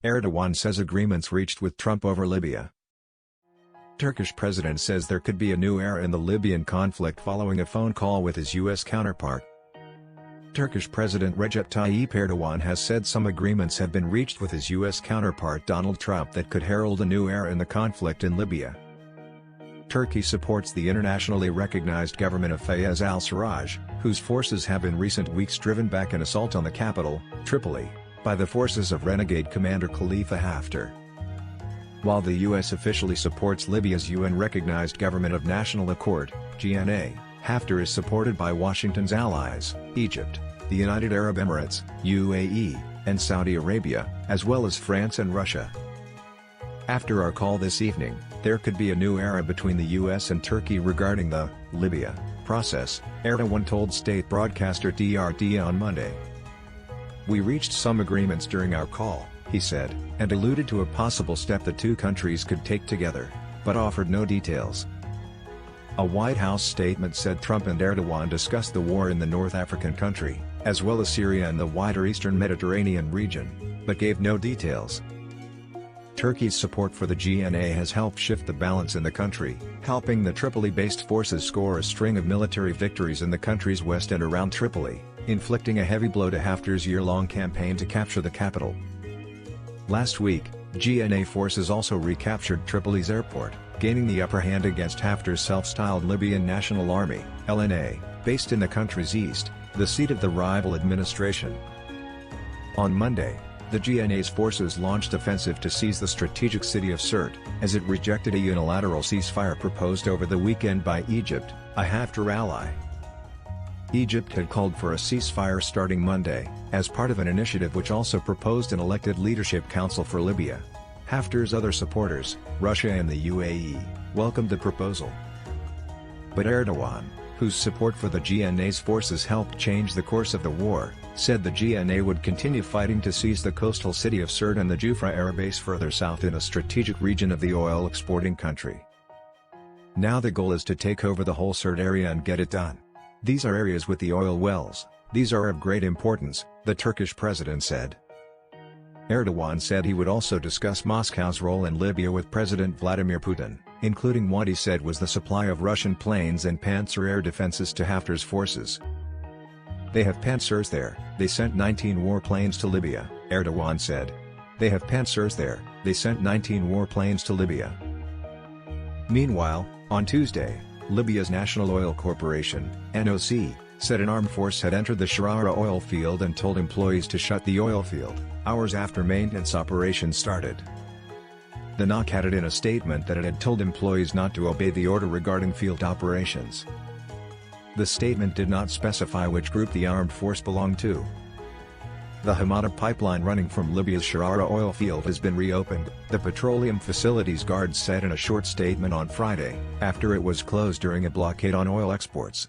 Erdogan says agreements reached with Trump over Libya. Turkish president says there could be a new era in the Libyan conflict following a phone call with his U.S. counterpart. Turkish President Recep Tayyip Erdogan has said some agreements have been reached with his U.S. counterpart Donald Trump that could herald a new era in the conflict in Libya. Turkey supports the internationally recognized government of Fayez al-Sarraj, whose forces have in recent weeks driven back an assault on the capital, Tripoli, by the forces of renegade commander Khalifa Haftar. While the U.S. officially supports Libya's UN-recognized Government of National Accord, GNA, Haftar is supported by Washington's allies, Egypt, the United Arab Emirates, UAE, and Saudi Arabia, as well as France and Russia. After our call this evening, there could be a new era between the U.S. and Turkey regarding the Libya process, Erdogan told state broadcaster TRT on Monday. We reached some agreements during our call, he said, and alluded to a possible step the two countries could take together, but offered no details. A White House statement said Trump and Erdogan discussed the war in the North African country, as well as Syria and the wider Eastern Mediterranean region, but gave no details. Turkey's support for the GNA has helped shift the balance in the country, helping the Tripoli-based forces score a string of military victories in the country's west and around Tripoli, inflicting a heavy blow to Haftar's year-long campaign to capture the capital. Last week, GNA forces also recaptured Tripoli's airport, gaining the upper hand against Haftar's self-styled Libyan National Army, LNA, based in the country's east, the seat of the rival administration. On Monday, the GNA's forces launched offensive to seize the strategic city of Sirte, as it rejected a unilateral ceasefire proposed over the weekend by Egypt, a Haftar ally. Egypt had called for a ceasefire starting Monday, as part of an initiative which also proposed an elected leadership council for Libya. Haftar's other supporters, Russia and the UAE, welcomed the proposal. But Erdogan, whose support for the GNA's forces helped change the course of the war, said the GNA would continue fighting to seize the coastal city of Sirte and the Jufra air base further south in a strategic region of the oil-exporting country. Now the goal is to take over the whole Sirte area and get it done. These are areas with the oil wells, these are of great importance, the Turkish president said. Erdogan said he would also discuss Moscow's role in Libya with President Vladimir Putin, including what he said was the supply of Russian planes and Panzer air defenses to Haftar's forces. They have Panzers there, they sent 19 warplanes to Libya, Erdogan said. They have Panzers there, they sent 19 warplanes to Libya. Meanwhile, on Tuesday, Libya's National Oil Corporation, NOC, said an armed force had entered the Sharara oil field and told employees to shut the oil field, hours after maintenance operations started. The NOC added in a statement that it had told employees not to obey the order regarding field operations. The statement did not specify which group the armed force belonged to. The Hamada pipeline running from Libya's Sharara oil field has been reopened, the petroleum facility's guards said in a short statement on Friday, after it was closed during a blockade on oil exports.